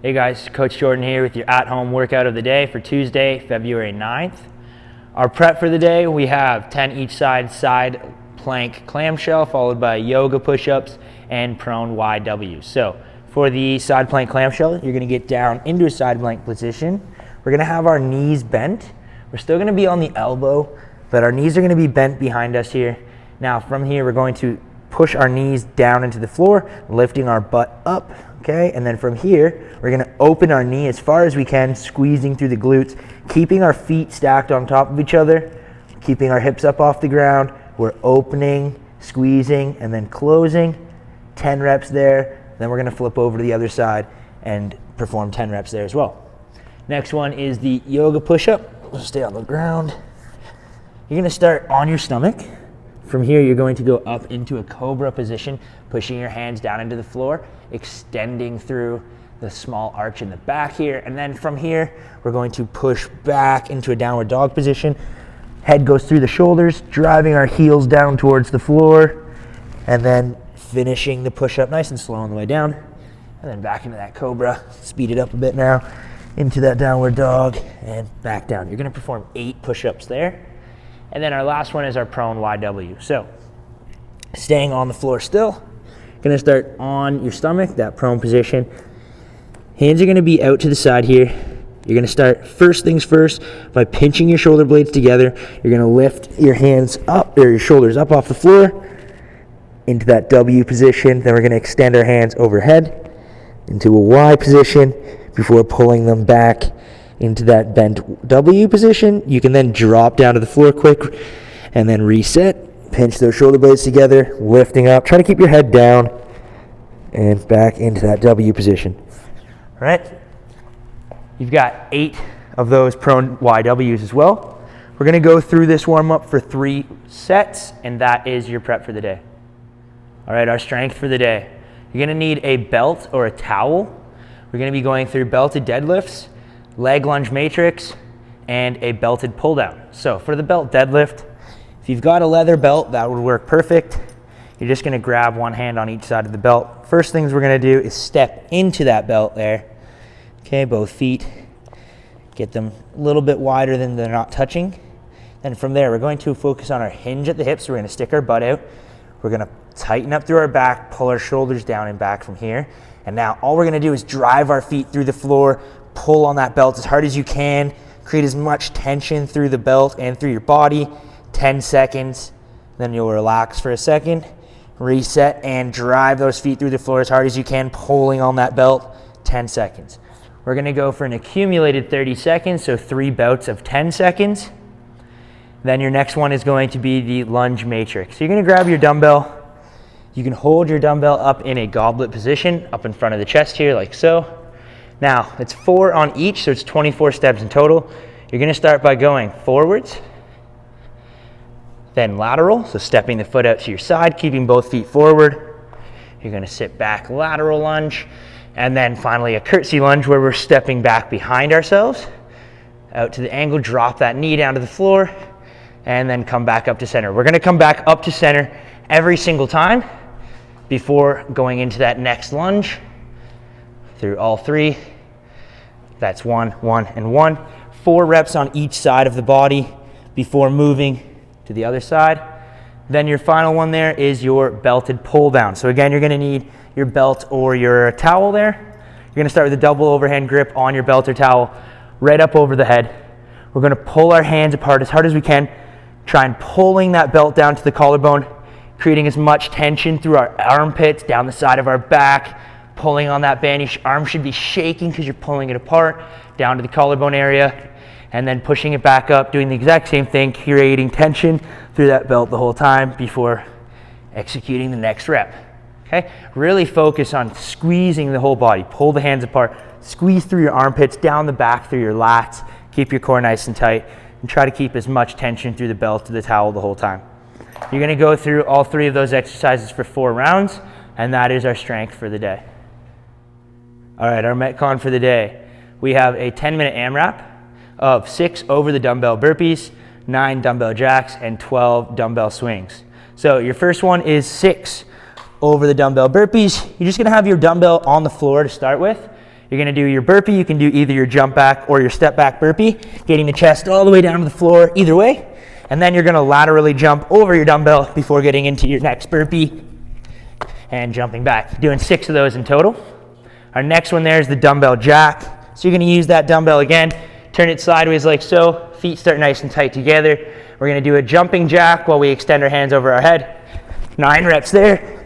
Hey guys, Coach Jordan here with your at-home workout of the day for Tuesday, February 9th. Our prep for the day, we have 10 each side plank clamshell, followed by yoga push-ups and prone YW. So for the side plank clamshell, you're gonna get down into a side plank position. We're gonna have our knees bent. We're still gonna be on the elbow, but our knees are gonna be bent behind us here. Now from here, we're going to push our knees down into the floor, lifting our butt up, okay? And then from here, we're gonna open our knee as far as we can, squeezing through the glutes, keeping our feet stacked on top of each other, keeping our hips up off the ground. We're opening, squeezing, and then closing. 10 reps there. Then we're gonna flip over to the other side and perform 10 reps there as well. Next one is the yoga push-up. We'll stay on the ground. You're gonna start on your stomach. From here, you're going to go up into a cobra position, pushing your hands down into the floor, extending through the small arch in the back here. And then from here, we're going to push back into a downward dog position. Head goes through the shoulders, driving our heels down towards the floor, and then finishing the push-up nice and slow on the way down. And then back into that cobra, speed it up a bit now, into that downward dog, and back down. You're gonna perform 8 push-ups there. And then our last one is our prone YW. So staying on the floor still, gonna start on your stomach, that prone position. Hands are gonna be out to the side here. You're gonna start first things first by pinching your shoulder blades together. You're gonna lift your hands up, or your shoulders up off the floor into that W position. Then we're gonna extend our hands overhead into a Y position before pulling them back into that bent W position. You can then drop down to the floor quick and then reset. Pinch those shoulder blades together, lifting up. Try to keep your head down and back into that W position. All right? You've got 8 of those prone YWs as well. We're gonna go through this warm up for 3 sets, and that is your prep for the day. All right, our strength for the day. You're gonna need a belt or a towel. We're gonna be going through belted deadlifts, leg lunge matrix, and a belted pull down. So for the belt deadlift, if you've got a leather belt, that would work perfect. You're just gonna grab one hand on each side of the belt. First things we're gonna do is step into that belt there. Okay, both feet. Get them a little bit wider than they're not touching. Then from there, we're going to focus on our hinge at the hips. We're gonna stick our butt out. We're gonna tighten up through our back, pull our shoulders down and back from here. And now all we're gonna do is drive our feet through the floor, pull on that belt as hard as you can, create as much tension through the belt and through your body. 10 seconds, then you'll relax for a second, reset, and drive those feet through the floor as hard as you can, pulling on that belt. 10 seconds. We're gonna go for an accumulated 30 seconds, so 3 bouts of 10 seconds. Then your next one is going to be the lunge matrix. So you're gonna grab your dumbbell. You can hold your dumbbell up in a goblet position, up in front of the chest here, like so. Now, it's 4 on each, so it's 24 steps in total. You're gonna start by going forwards, then lateral, so stepping the foot out to your side, keeping both feet forward. You're gonna sit back, lateral lunge, and then finally a curtsy lunge where we're stepping back behind ourselves, out to the angle, drop that knee down to the floor, and then come back up to center. We're gonna come back up to center every single time before going into that next lunge through all 3. That's 1, 1, and 1. 4 reps on each side of the body before moving to the other side. Then your final one there is your belted pull down. So again, you're gonna need your belt or your towel there. You're gonna start with a double overhand grip on your belt or towel, right up over the head. We're gonna pull our hands apart as hard as we can, try and pulling that belt down to the collarbone, creating as much tension through our armpits, down the side of our back, pulling on that band. Your arm should be shaking because you're pulling it apart, down to the collarbone area, and then pushing it back up, doing the exact same thing, creating tension through that belt the whole time before executing the next rep. Okay? Really focus on squeezing the whole body. Pull the hands apart, squeeze through your armpits, down the back through your lats, keep your core nice and tight, and try to keep as much tension through the belt to the towel the whole time. You're gonna go through all 3 of those exercises for 4 rounds, and that is our strength for the day. All right, our Metcon for the day. We have a 10-minute AMRAP of 6 over the dumbbell burpees, 9 dumbbell jacks, and 12 dumbbell swings. So your first one is 6 over the dumbbell burpees. You're just gonna have your dumbbell on the floor to start with. You're gonna do your burpee. You can do either your jump back or your step back burpee, getting the chest all the way down to the floor, either way. And then you're gonna laterally jump over your dumbbell before getting into your next burpee and jumping back. Doing 6 of those in total. Our next one there is the dumbbell jack. So you're gonna use that dumbbell again, turn it sideways like so, feet start nice and tight together. We're gonna do a jumping jack while we extend our hands over our head. 9 reps there,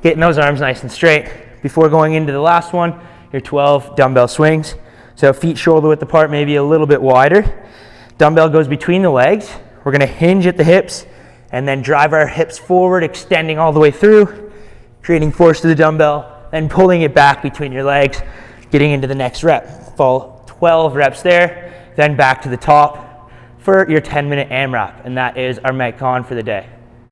getting those arms nice and straight. Before going into the last one, your 12 dumbbell swings. So feet shoulder width apart, maybe a little bit wider. Dumbbell goes between the legs. We're gonna hinge at the hips and then drive our hips forward, extending all the way through, creating force to the dumbbell, then pulling it back between your legs, getting into the next rep. Fall 12 reps there, then back to the top for your 10-minute AMRAP, and that is our Metcon for the day.